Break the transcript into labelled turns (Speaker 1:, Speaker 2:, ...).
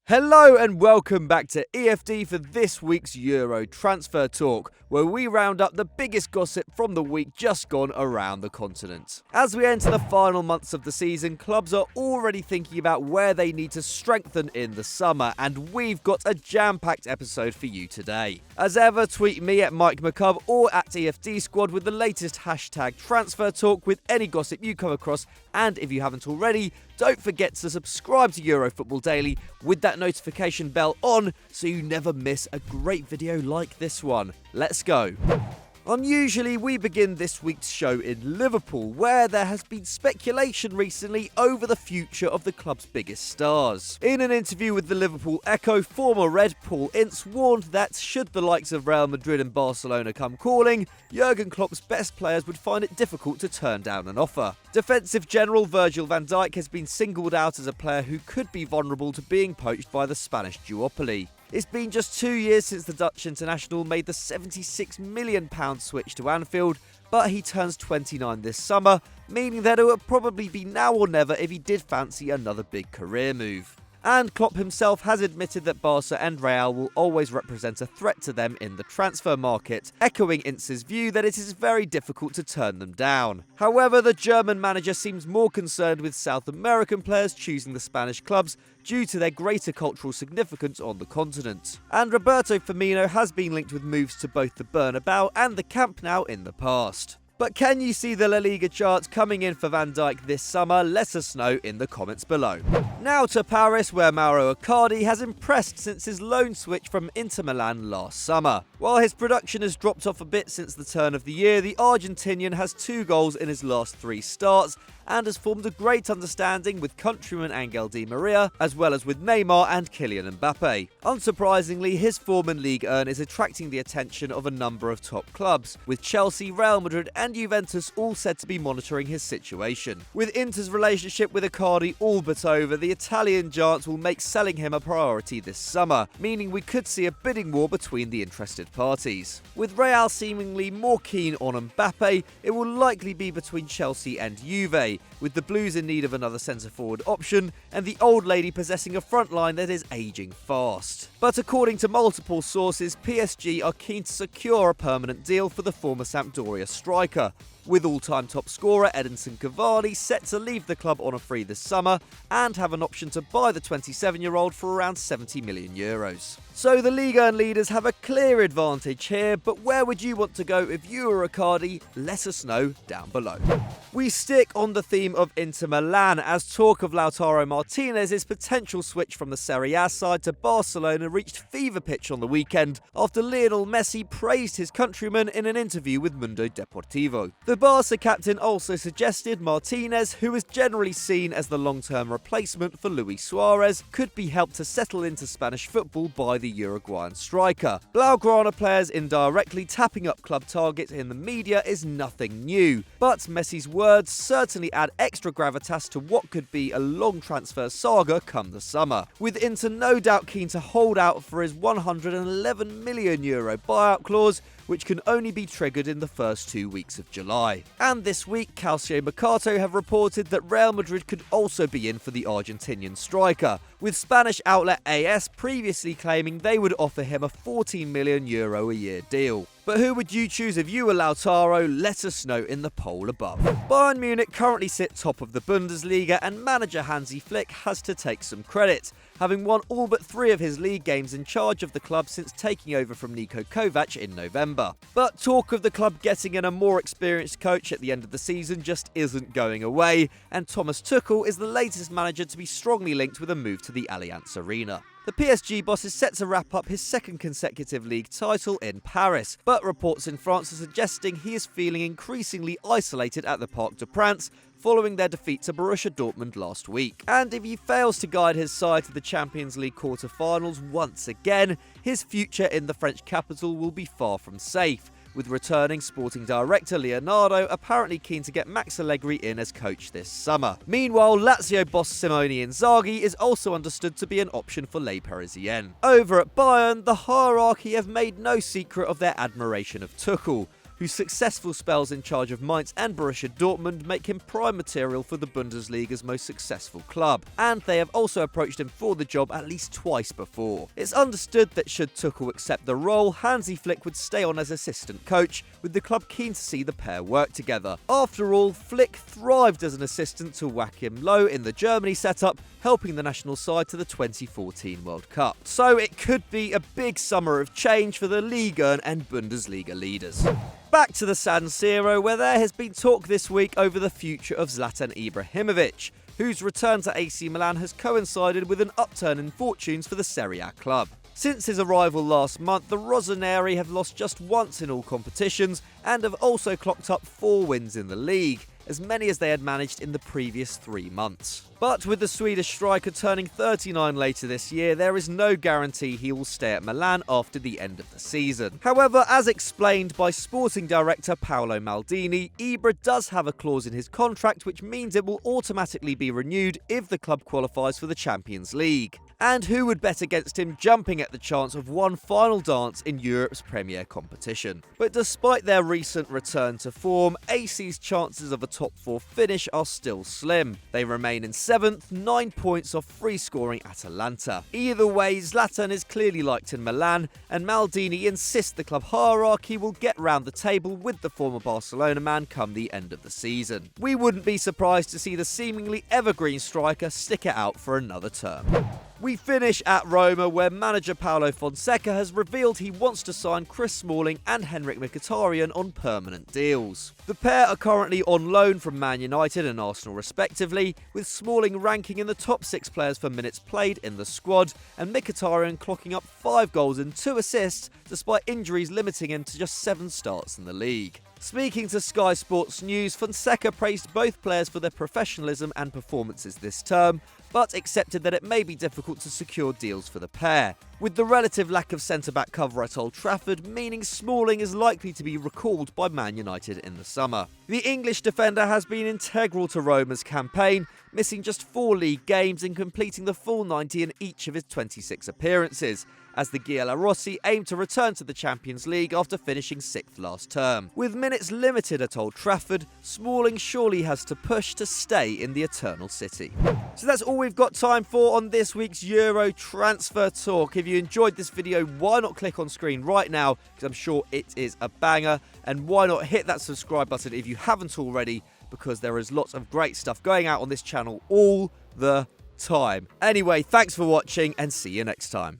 Speaker 1: Hello and welcome back to EFD for this week's Euro Transfer Talk, where we round up the biggest gossip from the week just gone around the continent. As we enter the final months of the season, clubs are already thinking about where they need to strengthen in the summer, and we've got a jam-packed episode for you today. As ever, tweet me at Mike McCubb or at EFD Squad with the latest hashtag Transfer Talk with any gossip you come across, and if you haven't already, don't forget to subscribe to Euro Football Daily with that notification bell on so you never miss a great video like this one. Let's go. Unusually, we begin this week's show in Liverpool, where there has been speculation recently over the future of the club's biggest stars. In an interview with the Liverpool Echo, former Red Paul Ince warned that should the likes of Real Madrid and Barcelona come calling, Jurgen Klopp's best players would find it difficult to turn down an offer. Defensive general Virgil van Dijks has been singled out as a player who could be vulnerable to being poached by the Spanish duopoly. It's been just 2 years since the Dutch international made the £76 million switch to Anfield, but he turns 29 this summer, meaning that it would probably be now or never if he did fancy another big career move. And Klopp himself has admitted that Barca and Real will always represent a threat to them in the transfer market, echoing Ince's view that it is very difficult to turn them down. However, the German manager seems more concerned with South American players choosing the Spanish clubs due to their greater cultural significance on the continent. And Roberto Firmino has been linked with moves to both the Bernabeu and the Camp Nou in the past. But can you see the La Liga chart coming in for Van Dijk this summer? Let us know in the comments below. Now to Paris, where Mauro Icardi has impressed since his loan switch from Inter Milan last summer. While his production has dropped off a bit since the turn of the year, the Argentinian has 2 goals in his last 3 starts and has formed a great understanding with countryman Angel Di Maria, as well as with Neymar and Kylian Mbappe. Unsurprisingly, his form in Ligue 1 is attracting the attention of a number of top clubs, with Chelsea, Real Madrid and Juventus all said to be monitoring his situation. With Inter's relationship with Icardi all but over, the Italian giants will make selling him a priority this summer, meaning we could see a bidding war between the interested parties. With Real seemingly more keen on Mbappe, it will likely be between Chelsea and Juve, with the Blues in need of another centre-forward option and the old lady possessing a front line that is ageing fast. But according to multiple sources, PSG are keen to secure a permanent deal for the former Sampdoria striker, with all-time top scorer Edinson Cavani set to leave the club on a free this summer and have an option to buy the 27-year-old for around €70 million. So the Ligue 1 leaders have a clear advantage here, but where would you want to go if you were Icardi? Let us know down below. We stick on the theme of Inter Milan as talk of Lautaro Martinez's potential switch from the Serie A side to Barcelona reached fever pitch on the weekend after Lionel Messi praised his countryman in an interview with Mundo Deportivo. The Barca captain also suggested Martinez, who is generally seen as the long-term replacement for Luis Saurez, could be helped to settle into Spanish football by the Uruguayan striker. Blaugrana players indirectly tapping up club targets in the media is nothing new, but Messi's words certainly add extra gravitas to what could be a long transfer saga come the summer, with Inter no doubt keen to hold out for his €111 million buyout clause, which can only be triggered in the first 2 weeks of July. And this week, Calcio Mercato have reported that Real Madrid could also be in for the Argentinian striker, with Spanish outlet AS previously claiming they would offer him a €14 million a year deal. But who would you choose if you were Lautaro? Let us know in the poll above. Bayern Munich currently sit top of the Bundesliga, and manager Hansi Flick has to take some credit, having won all but 3 of his league games in charge of the club since taking over from Niko Kovac in November. But talk of the club getting in a more experienced coach at the end of the season just isn't going away, and Thomas Tuchel is the latest manager to be strongly linked with a move to the Allianz Arena. The PSG boss is set to wrap up his 2nd consecutive league title in Paris, but reports in France are suggesting he is feeling increasingly isolated at the Parc des Princes following their defeat to Borussia Dortmund last week. And if he fails to guide his side to the Champions League quarter-finals once again, his future in the French capital will be far from safe, with returning sporting director Leonardo apparently keen to get Max Allegri in as coach this summer. Meanwhile, Lazio boss Simone Inzaghi is also understood to be an option for Les Parisiens. Over at Bayern, the hierarchy have made no secret of their admiration of Tuchel, whose successful spells in charge of Mainz and Borussia Dortmund make him prime material for the Bundesliga's most successful club, and they have also approached him for the job at least twice before. It's understood that should Tuchel accept the role, Hansi Flick would stay on as assistant coach, with the club keen to see the pair work together. After all, Flick thrived as an assistant to Joachim Löw in the Germany setup, helping the national side to the 2014 World Cup. So it could be a big summer of change for the Liga and Bundesliga leaders. Back to the San Siro, where there has been talk this week over the future of Zlatan Ibrahimovic, whose return to AC Milan has coincided with an upturn in fortunes for the Serie A club. Since his arrival last month, the Rossoneri have lost just once in all competitions and have also clocked up 4 wins in the league, as many as they had managed in the previous 3 months. But with the Swedish striker turning 39 later this year, there is no guarantee he will stay at Milan after the end of the season. However, as explained by sporting director Paolo Maldini, Ibra does have a clause in his contract which means it will automatically be renewed if the club qualifies for the Champions League. And who would bet against him jumping at the chance of one final dance in Europe's premier competition? But despite their recent return to form, AC's chances of a top 4 finish are still slim. They remain in 7th, 9 points off free-scoring Atalanta. Either way, Zlatan is clearly liked in Milan, and Maldini insists the club hierarchy will get round the table with the former Barcelona man come the end of the season. We wouldn't be surprised to see the seemingly evergreen striker stick it out for another term. We finish at Roma, where manager Paulo Fonseca has revealed he wants to sign Chris Smalling and Henrik Mkhitaryan on permanent deals. The pair are currently on loan from Man United and Arsenal respectively, with Smalling ranking in the top 6 players for minutes played in the squad, and Mkhitaryan clocking up 5 goals and 2 assists despite injuries limiting him to just 7 starts in the league. Speaking to Sky Sports News, Fonseca praised both players for their professionalism and performances this term, but accepted that it may be difficult to secure deals for the pair, with the relative lack of centre-back cover at Old Trafford meaning Smalling is likely to be recalled by Man United in the summer. The English defender has been integral to Roma's campaign, missing just 4 league games and completing the full 90 in each of his 26 appearances, as the Giallorossi aim to return to the Champions League after finishing 6th last term. With minutes limited at Old Trafford, Smalling surely has to push to stay in the Eternal City. So that's all we've got time for on this week's Euro Transfer Talk. If you enjoyed this video, why not click on screen right now, because I'm sure it is a banger, and why not hit that subscribe button if you haven't already, because there is lots of great stuff going out on this channel all the time. Anyway, thanks for watching and see you next time.